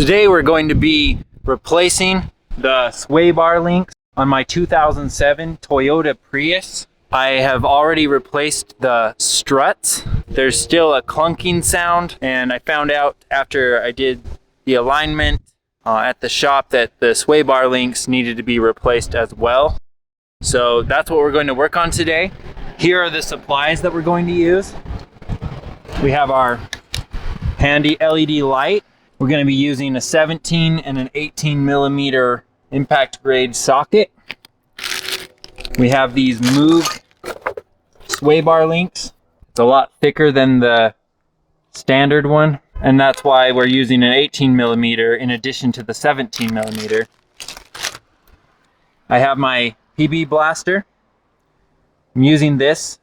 Today we're going to be replacing the sway bar links on my 2007 Toyota Prius. I have already replaced the struts. There's still a clunking sound, and I found out after I did the alignment at the shop that the sway bar links needed to be replaced as well. So that's what we're going to work on today. Here are the supplies that we're going to use. We have our handy LED light. We're going to be using a 17 and an 18 millimeter impact grade socket. We have these MOOG sway bar links. It's a lot thicker than the standard one, and that's why we're using an 18 millimeter in addition to the 17 millimeter. I have my PB blaster. I'm using this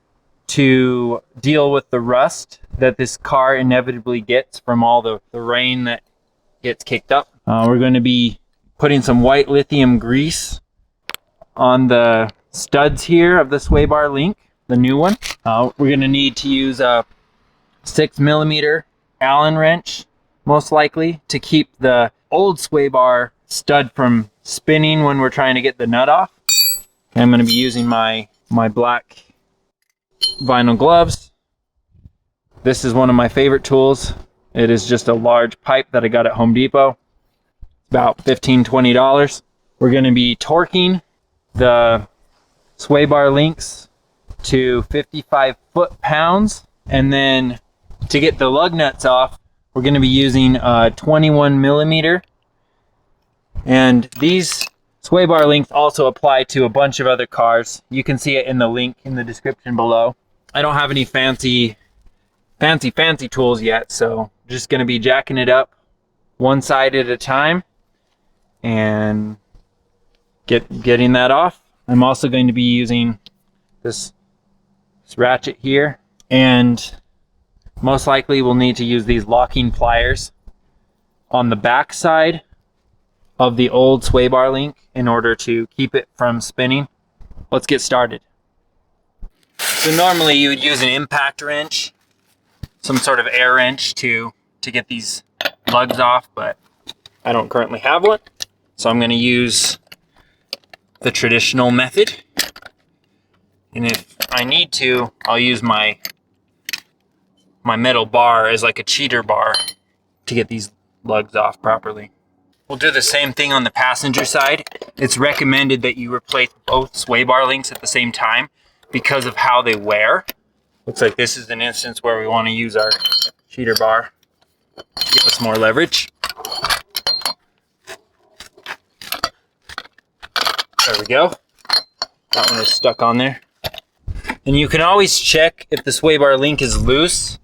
to deal with the rust that this car inevitably gets from all the rain that gets kicked up. We're going to be putting some white lithium grease on the studs here of the sway bar link, the new one. We're going to need to use a 6 millimeter Allen wrench, most likely, to keep the old sway bar stud from spinning when we're trying to get the nut off. And I'm going to be using my black vinyl gloves. This is one of my favorite tools. It is just a large pipe that I got at Home Depot. It's about $15–20. We're going to be torquing the sway bar links to 55 foot-pounds, and then to get the lug nuts off, we're going to be using a 21 millimeter. And these sway bar links also apply to a bunch of other cars. You can see it in the link in the description below. I don't have any fancy tools yet, so I'm just going to be jacking it up one side at a time and getting that off. I'm also going to be using this ratchet here, and most likely we'll need to use these locking pliers on the back side of the old sway bar link in order to keep it from spinning. Let's get started. So normally you would use an impact wrench, some sort of air wrench to get these lugs off, but I don't currently have one. So I'm going to use the traditional method. And if I need to, I'll use my metal bar as like a cheater bar to get these lugs off properly. We'll do the same thing on the passenger side. It's recommended that you replace both sway bar links at the same time because of how they wear. Looks like this is an instance where we want to use our cheater bar to give us more leverage. There we go. That one is stuck on there. And you can always check if the sway bar link is loose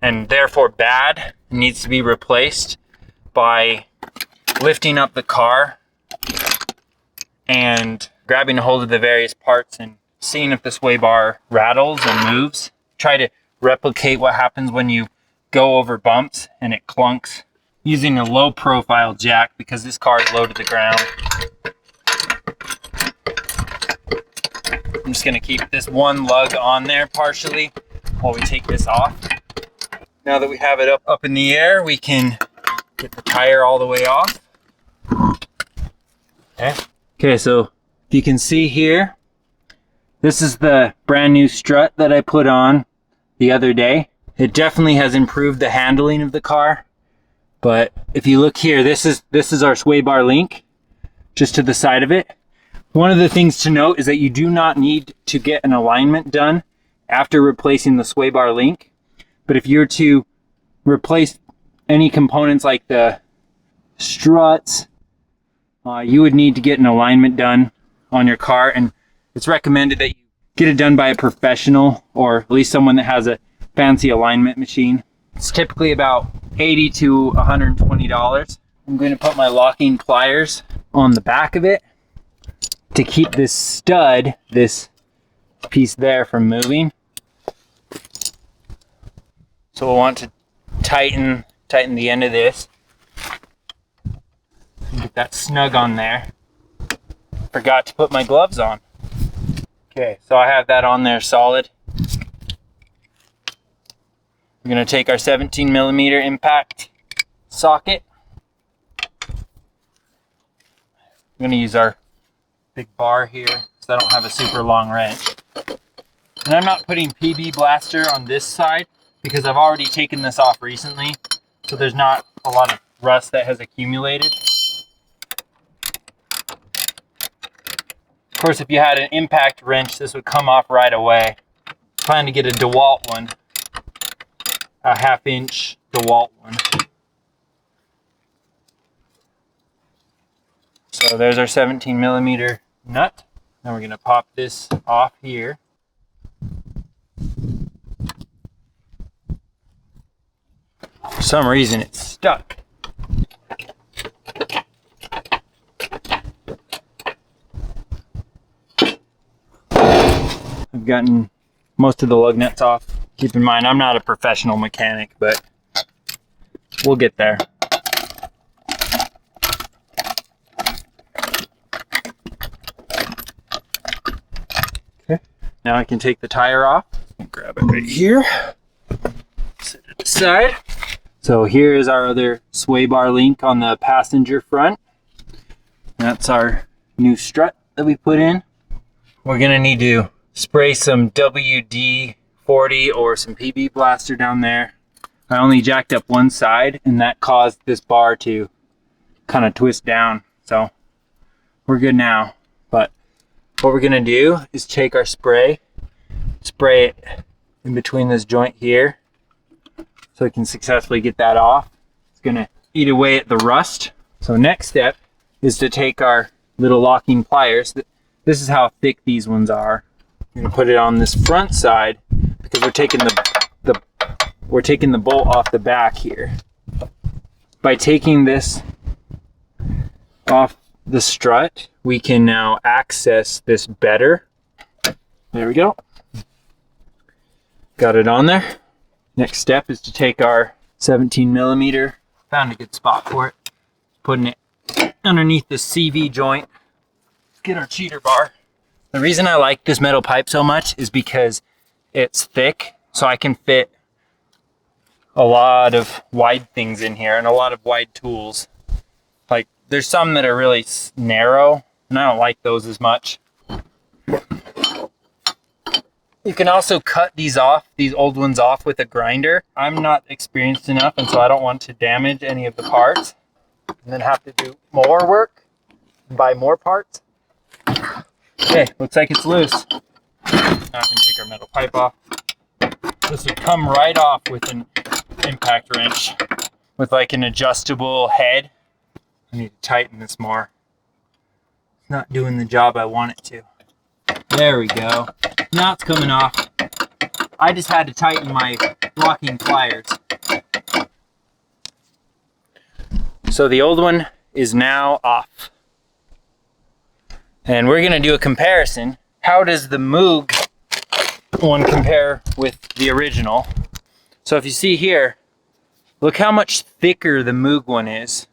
and therefore bad and needs to be replaced by lifting up the car and grabbing a hold of the various parts and seeing if the sway bar rattles and moves. Try to replicate what happens when you go over bumps and it clunks, using a low profile jack because this car is low to the ground. I'm just going to keep this one lug on there partially while we take this off. Now that we have it up in the air, we can get the tire all the way off. Okay, so if you can see here, this is the brand new strut that I put on the other day. It definitely has improved the handling of the car. But if you look here, this is our sway bar link, just to the side of it. One of the things to note is that you do not need to get an alignment done after replacing the sway bar link. But if you're to replace any components like the struts, you would need to get an alignment done on your car, and it's recommended that you get it done by a professional or at least someone that has a fancy alignment machine. It's typically about $80 to $120. I'm going to put my locking pliers on the back of it to keep this stud, this piece there, from moving. So we'll want to tighten the end of this. Get that snug on there. Forgot to put my gloves on. Okay, so I have that on there solid. We're going to take our 17 millimeter impact socket, I'm gonna use our big bar here so I don't have a super long wrench. And I'm not putting PB Blaster on this side because I've already taken this off recently, so there's not a lot of rust that has accumulated. Of course, if you had an impact wrench, this would come off right away. Plan to get a DEWALT one, a 1/2 inch DEWALT one. So there's our 17 millimeter nut. Now we're gonna pop this off here. For some reason it's stuck. I've gotten most of the lug nuts off. Keep in mind, I'm not a professional mechanic, but we'll get there. Okay, now I can take the tire off. Grab it right here. Set it aside. So here is our other sway bar link on the passenger front. That's our new strut that we put in. We're gonna need to spray some WD-40 or some PB Blaster down there. I only jacked up one side and that caused this bar to kind of twist down. So we're good now. But what we're gonna do is take our spray it in between this joint here so we can successfully get that off. It's gonna eat away at the rust. So next step is to take our little locking pliers. This is how thick these ones are. I'm gonna put it on this front side because we're taking the bolt off the back here. By taking this off the strut, we can now access this better. There we go. Got it on there. Next step is to take our 17 millimeter, found a good spot for it, putting it underneath the CV joint. Let's get our cheater bar. The reason I like this metal pipe so much is because it's thick, so I can fit a lot of wide things in here and a lot of wide tools. Like there's some that are really narrow and I don't like those as much. You can also cut these old ones off with a grinder. I'm not experienced enough, and so I don't want to damage any of the parts and then have to do more work and buy more parts. Okay, looks like it's loose. Now I can take our metal pipe off. This would come right off with an impact wrench with like an adjustable head. I need to tighten this more. It's not doing the job I want it to. There we go. Now it's coming off. I just had to tighten my locking pliers. So the old one is now off. And we're gonna do a comparison. How does the MOOG one compare with the original? So if you see here, look how much thicker the MOOG one is.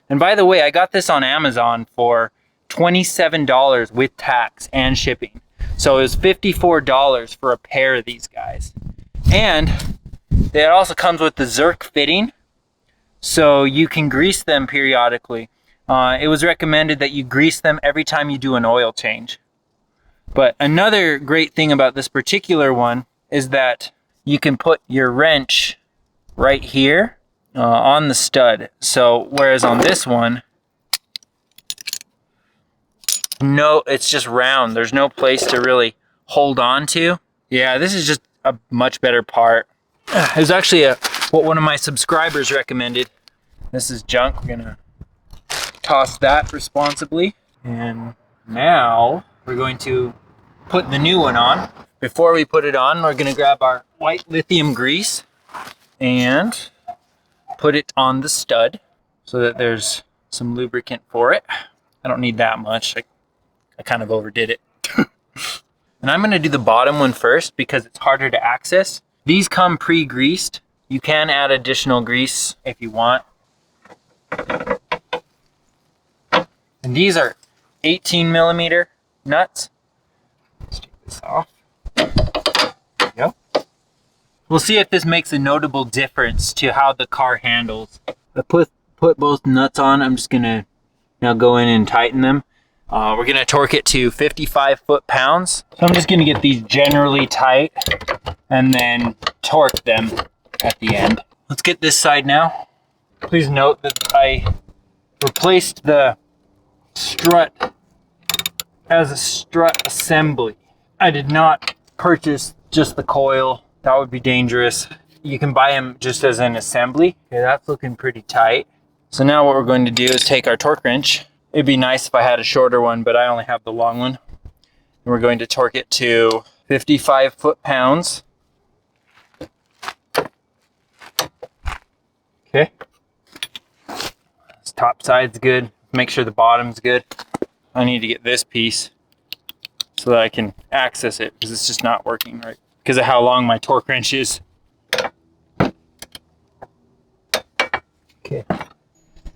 And by the way, I got this on Amazon for $27 with tax and shipping. So it was $54 for a pair of these guys. And it also comes with the Zerk fitting, so you can grease them periodically. It was recommended that you grease them every time you do an oil change. But another great thing about this particular one is that you can put your wrench right here on the stud. So whereas on this one, no, it's just round. There's no place to really hold on to. Yeah, this is just a much better part. It was actually what one of my subscribers recommended. This is junk. We're gonna toss that responsibly. And now we're going to put the new one on. Before we put it on, we're gonna grab our white lithium grease and put it on the stud so that there's some lubricant for it. I don't need that much. I kind of overdid it. And I'm gonna do the bottom one first because it's harder to access. These come pre-greased. You can add additional grease if you want. And these are 18 millimeter nuts. Let's take this off. There we go. We'll see if this makes a notable difference to how the car handles. I put both nuts on. I'm just gonna Now go in and tighten them. We're gonna torque it to 55 foot-pounds. So I'm just gonna get these generally tight and then torque them at the end. Let's get this side now. Please note that I replaced the strut as a strut assembly. I did not purchase just the coil. That would be dangerous. You can buy them just as an assembly. Okay, that's looking pretty tight. So now what we're going to do is take our torque wrench. It'd be nice if I had a shorter one, but I only have the long one. And we're going to torque it to 55 foot-pounds. Okay. This top side's good. Make sure the bottom's good. I need to get this piece so that I can access it because it's just not working right because of how long my torque wrench is. Okay.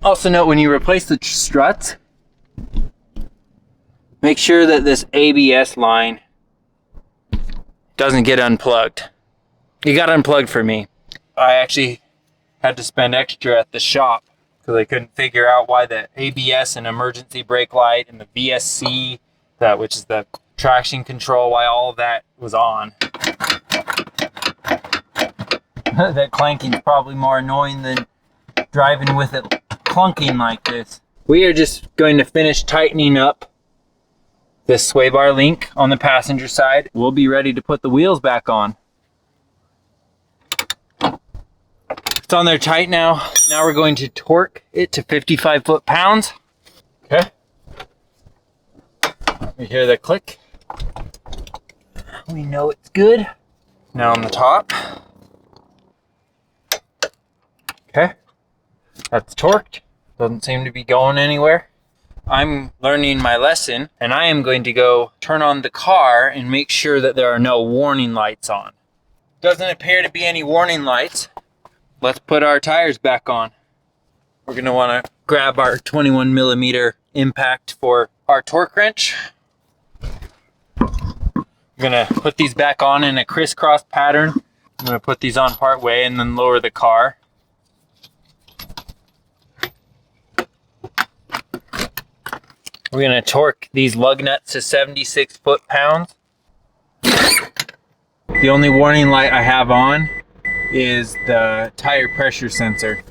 Also note, when you replace the struts, make sure that this ABS line doesn't get unplugged. It got unplugged for me. I actually had to spend extra at the shop because I couldn't figure out why the ABS and emergency brake light and the VSC, which is the traction control, why all of that was on. That clanking is probably more annoying than driving with it clunking like this. We are just going to finish tightening up this sway bar link on the passenger side. We'll be ready to put the wheels back on. It's on there tight now. Now we're going to torque it to 55 foot-pounds. Okay. We hear the click. We know it's good. Now on the top. Okay. That's torqued. Doesn't seem to be going anywhere. I'm learning my lesson, and I am going to go turn on the car and make sure that there are no warning lights on. Doesn't appear to be any warning lights. Let's put our tires back on. We're gonna wanna grab our 21 millimeter impact for our torque wrench. I'm gonna put these back on in a crisscross pattern. I'm gonna put these on part way and then lower the car. We're gonna torque these lug nuts to 76 foot-pounds. The only warning light I have on is the tire pressure sensor.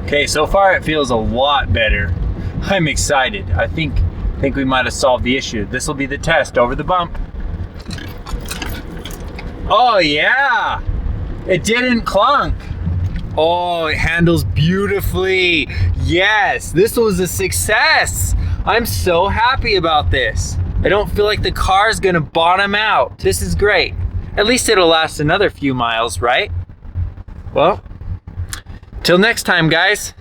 Okay, so far it feels a lot better. I'm excited. I think we might have solved the issue. This will be the test over the bump. Oh yeah, it didn't clunk. Oh, it handles beautifully. Yes, this was a success. I'm so happy about this. I don't feel like the car's gonna bottom out. This is great. At least it'll last another few miles, right? Well, till next time, guys.